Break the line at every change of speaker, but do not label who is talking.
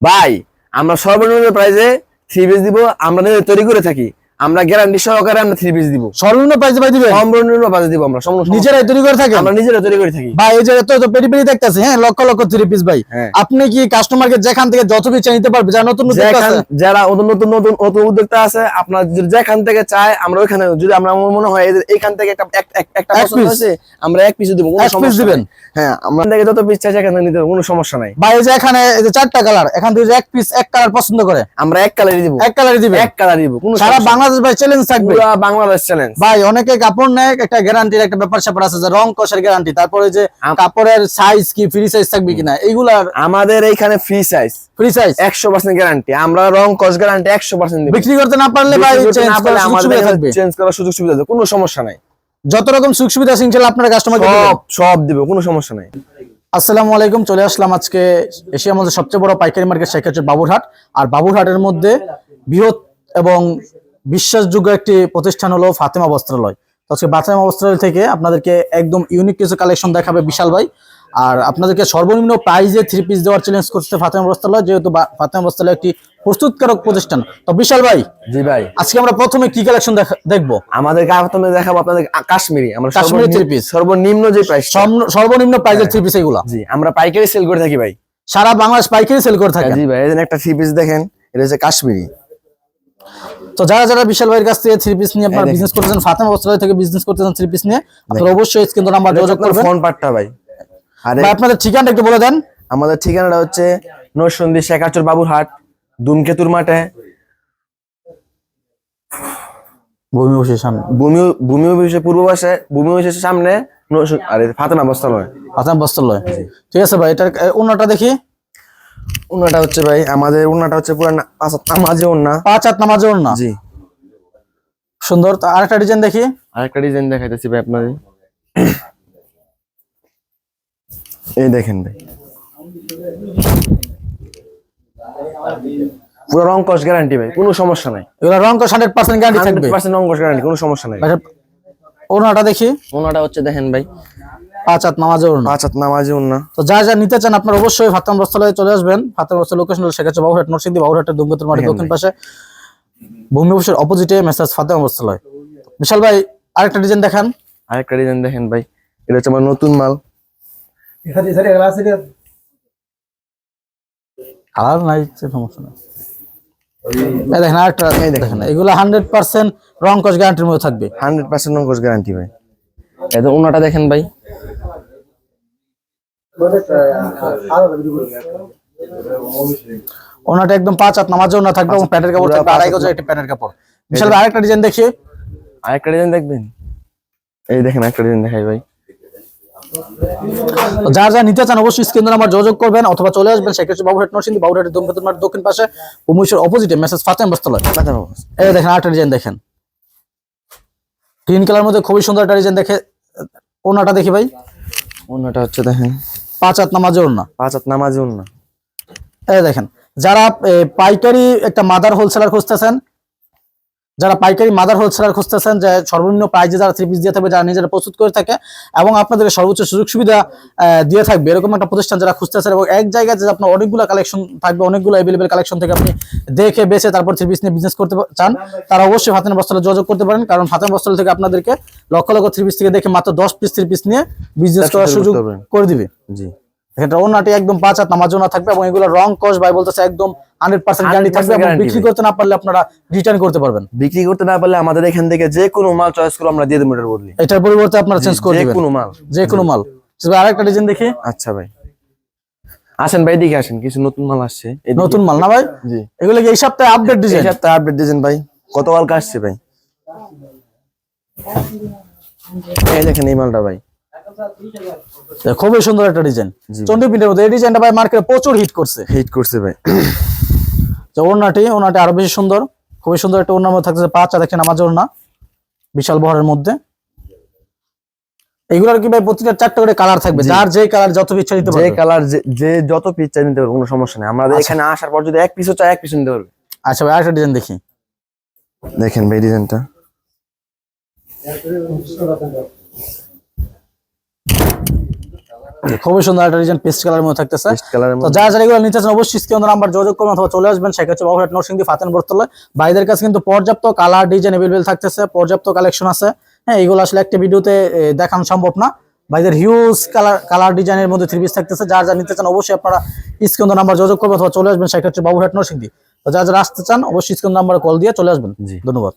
ভাই আমরা সর্বনিম্ন প্রাইসে থ্রি পিস দিব, আমরা নিজে তৈরি করে থাকি। আমরা গ্যারান্টি সহকারে আমরা থ্রি পিস দিব।
সর্বনিম্ন প্রাইসে ভাই দিবেন?
সর্বনিম্ন প্রাইসে দিব আমরা।
নিজেরাই তৈরি করে থাকি?
আমরা নিজেরা তৈরি করে থাকি
ভাই। এই যে এত পেটি পেটি দেখতেছি, হ্যাঁ, লক্ষ লক্ষ থ্রি পিস ভাই। আপনি কি কাস্টমারকে যেখান থেকে যত পিস নিতে পারবে, যারা নতুন
যারা নতুন নতুন উদ্যোক্তা আছে, আপনার যেখান থেকে চায় আমরা ওইখানে, যদি আমরা মনে হয় এইখান থেকে একটা পছন্দ হয়েছে আমরা এক পিস দিব, কোনো সমস্যা দিবেন। হ্যাঁ, আমরা থেকে যত পিস চাই সেখান থেকে নিতে কোনো সমস্যা নাই
ভাই। এই যে এখানে এই যে চারটা কালার, এখান থেকে এক পিস এক কালার পছন্দ করে
আমরা এক কালারই দিব।
এক কালারই দিবেন? এক কালারই দিব। সারা বাংলাদেশ ভাই চ্যালেঞ্জ থাকবে,
পুরো বাংলাদেশ চ্যালেঞ্জ।
ভাই অনেকে কাপড় নেয়, একটা গ্যারান্টির একটা ব্যাপার স্যাপার আছে, যে রং কষের গ্যারান্টি, তারপরে যে কাপড়ের সাইজ কি ফ্রি সাইজ থাকবে কিনা, এইগুলার
আমাদের এইখানে ফ্রি সাইজ 100% গ্যারান্টি। আমরা রং কস গ্যারান্টি 100% দিব।
বিক্রি করতে না পারলে ভাই
চেঞ্জ করার সুযোগ সুবিধা আছে, কোনো সমস্যা নাই।
যত রকম সুযোগ সুবিধা আছে ইনশাআল্লাহ আপনার কাস্টমারকে
সব দিব, কোনো সমস্যা নাই।
আসসালামু আলাইকুম। চলে আসলাম আজকে এশিয়ার মধ্যে সবচেয়ে বড় পাইকারি মার্কেট, সেটা হচ্ছে বাবুরহাট। আর বাবুরহাটের মধ্যে বৃহৎ এবং বিশ্বাসযোগ্য একটি প্রতিষ্ঠান হলো ফাতেমা বস্ত্রালয়। তো আজকে ফাতেমা বস্ত্রালয় থেকে আপনাদেরকে একদম ইউনিক কিছু কালেকশন দেখাবে বিশাল ভাই। আর আপনাদেরকে সর্বনিম্ন প্রাইজে থ্রি পিস দেওয়ার চ্যালেঞ্জ করছে ফাতেমা বস্ত্রালয়, যেহেতু ফাতেমা বস্ত্রালয় একটি প্রস্তুতকারক প্রতিষ্ঠান। তো বিশাল ভাই,
জি ভাই,
আজকে আমরা প্রথমে কি কালেকশন দেখবো?
আমাদের প্রথমে দেখাবো আপনাদের কাশ্মীরি। আমরা
কাশ্মীরি থ্রি পিস
সর্বনিম্ন যে প্রাইস,
সর্বনিম্ন প্রাইজের থ্রি পিস এগুলা।
জি, আমরা পাইকারি সেল করে থাকি ভাই,
সারা বাংলাদেশ পাইকারি সেল করে থাকি।
জি ভাই, এই একটা থ্রি পিস দেখেন, এটা হচ্ছে কাশ্মীরি।
তো যারা যারা বিশাল ভাইয়ের কাছ থেকে থ্রি পিস নিয়ে আপনারা বিজনেস করতেছেন, ফাতেমা বস্ত্রালয় থেকে বিজনেস করতেছেন থ্রি পিস নিয়ে, আপনারা অবশ্যই কিন্তু নাম্বার যোগাযোগ করবেন।
ফোন পাট্টা ভাই।
আর আপনাদের ঠিকানাটা একটু বলে দেন।
আমাদের ঠিকানাটা হচ্ছে নরসিংদী শেখাচর বাবুরহাট, ধূমকেতুর মাঠে, ভূমি অফিসের পূর্ব পাশে, ভূমি অফিসের সামনে ফাতেমা বস্ত্রালয়।
ফাতেমা বস্ত্রালয়, ঠিক আছে ভাই। এটার ওন্নাটা দেখি।
ওন্নাটা হচ্ছে ভাই, আমাদের ওন্নাটা হচ্ছে পুরো 5 হাত নামাজে ওন্না।
5 হাত নামাজে ওন্না, জি, সুন্দর। তো আরেকটা ডিজাইন দেখি।
আরেকটা ডিজাইন দেখাইতেছি ভাই আপনাদের। এই দেখেন ভাই, পুরো রং কস গ্যারান্টি ভাই, কোনো সমস্যা নাই।
এগুলা রং কস 100% গ্যারান্টি থাকবে।
100% রং কস গ্যারান্টি, কোনো সমস্যা নাই।
ওন্নাটা দেখি।
ওন্নাটা হচ্ছে দেখেন ভাই,
5 হাত নামাজে ওন্না।
5 হাত নামাজে ওন্না।
তো যা যা নিতে চান আপনারা অবশ্যই ফাতেমা বস্ত্রালয়ে চলে আসবেন। ফাতেমা বস্ত্রালয় লোকেশন হলো শেখাচর বাবুরহাট, নরসিংদী বাবুরহাটের ধূমকেতুর মাঠের দক্ষিণ পাশে, ভূমি অফিসের অপোজিটে মেসাজ ফাতেমা বস্ত্রালয়। বিশাল ভাই, আরেকটা ডিজাইন দেখান।
আরেকটা ডিজাইন দেখেন ভাই, এটা হচ্ছে আমার নতুন মাল।
কালার নাই, সমস্যা নাই। এই দেখেন আরেকটা, এই দেখেন, এগুলো 100% রং কস গ্যারান্টির মধ্যে থাকবে।
100% রং কস গ্যারান্টি ভাই। এই তো ওন্নাটা দেখেন ভাই,
ওনাটা একদম 5 হাত নামাজে ওনা থাকবে এবং প্যান্টের কাপড় থাকবে 2.5 গজ একটা প্যান্টের কাপড়। বিশাল ভাই, আরেকটা ডিজাইন দেখি।
আরেকটা ডিজাইন দেখবেন, এই দেখেন একটা ডিজাইন দেখাই ভাই।
যারা যারা নিতে চান অবশ্যই স্ক্রিনে নাম্বার যোগাযোগ করবেন, অথবা চলে আসবেন শেখাচর বাবুরহাট, নরসিংদী বাবুরহাটের ধূমকেতুর মাঠের দক্ষিণ পাশে, ভূমি অফিসের অপোজিটে মেসাজ ফাতেমা বস্ত্রালয়। এই দেখেন আরেকটা ডিজাইন দেখেন, গ্রিন কালার মধ্যে খুবই সুন্দর একটা ডিজাইন দেখে। ওনাটা দেখি ভাই।
ওন্নাটা হচ্ছে দেখেন
5 হাত নামাজে ওনা।
5 হাত নামাজে ওন্না।
এই দেখেন, যারা পাইকারি একটা মাদার হোলসেলার খুঁজতেছেন, যারা পাইকারি মাদার হোলসেলার খুঁজতেছেন, যে সর্বনিম্ন প্রাইজে যারা থ্রি পিস দিয়ে থাকবে, যারা নিজেরা প্রস্তুত করে থাকে এবং আপনাদের সর্বোচ্চ সুযোগ সুবিধা দিয়ে থাকবে, এরকম একটা প্রতিষ্ঠান যারা খুঁজতেছেন, এবং এক জায়গায় যে আপনার অনেকগুলো কালেকশন থাকবে, অনেকগুলো অ্যাভেলেবেল কালেকশন থেকে আপনি দেখে বেছে তারপর থ্রি পিস নিয়ে বিজনেস করতে চান, তারা অবশ্যই ফাতেমা বস্ত্রালয়ে যোগাযোগ করতে পারেন। কারণ ফাতেমা বস্ত্রালয় থেকে আপনাদেরকে লক্ষ লক্ষ থ্রি পিস থেকে দেখে মাত্র 10 পিস থ্রি পিস নিয়ে বিজনেস করার সুযোগ করে দিবে। জি, এটা ওনাটি একদম 5 হাত নামাজ ওনা থাকবে, এবং এগুলো রং কস ভাই বলতেছে একদম 100% গ্যারান্টি থাকবে। এবং বিক্রি করতে না পারলে আপনারা রিটার্ন করতে পারবেন।
বিক্রি করতে না পারলে আমাদের এখান থেকে যে কোনো মাল চয়েস করে আমরা দিয়ে দেব, এটার বদলে
এটার পরিবর্তে আপনারা চেঞ্জ করে দিবেন
যে কোনো মাল,
যে কোনো মাল। আরেকটা ডিজাইন দেখি।
আচ্ছা ভাই, আসেন ভাই, দেখে আসেন, কিছু নতুন মাল আসছে।
নতুন মাল না ভাই? জি, এগুলো কি এই সপ্তাহে আপডেট ডিজাইন?
এই সপ্তাহে আপডেট ডিজাইন ভাই, কত কালকে আসছে ভাই। এই দেখেন এই মালটা ভাই,
খুবই সুন্দর একটা ডিজাইন, চন্ডী প্রিন্টের মধ্যে। এই ডিজাইনটা ভাই মার্কেটে প্রচুর হিট করছে ভাই। তো ওড়নাটি আরো বেশি সুন্দর, খুবই সুন্দর একটা ওড়নার মধ্যে থাকছে 5 হাত একটা নামাজ ওড়না, বিশাল বহরের মধ্যে। এগুলোর কি ভাই প্রতিটা 4টা করে কালার থাকবে, যার যে কালার যত ইচ্ছা নিতে পারবে,
যে কালার যে যত পিস চাই নিতে পারবে, কোনো সমস্যা নেই। আমাদের এখানে আসার পর যদি এক পিসও চাই, এক পিস নিতে পারবে।
আচ্ছা ভাই, আরেকটা ডিজাইন দেখি।
দেখেন ভাই ডিজাইনটা,
খুবই সুন্দর একটা ডিজাইন পেস্ট কালারের মধ্যে থাকতেছে।
পেস্ট কালারের
তো
মধ্যে
যারা যারা এগুলো নিতে চান অবশ্যই স্ক্রিন নাম্বার যোগাযোগ করবেন অথবা চলে আসবেন সেক্ষেত্রে বাবুরহাট নরসিংদী ফাতেন বরতলা। ভাইদের কাছে কিন্তু পর্যাপ্ত কালার ডিজাইন अवेलेबल থাকতেছে, পর্যাপ্ত কালেকশন আছে। হ্যাঁ, এগুলো আসলে একটা ভিডিওতে দেখানো সম্ভব না। ভাইদের হিউজ কালার ডিজাইনের মধ্যে থ্রি পিস থাকতেছে। যারা যারা নিতে চান অবশ্যই আপনারা স্ক্রিন নাম্বার যোগাযোগ করবেন অথবা চলে আসবেন সেক্ষেত্রে বাবুরহাট নরসিংদী। তো যারা যারা আসতে চান অবশ্যই স্ক্রিন নাম্বারে কল দিয়ে চলে আসবেন।
জি।
ধন্যবাদ।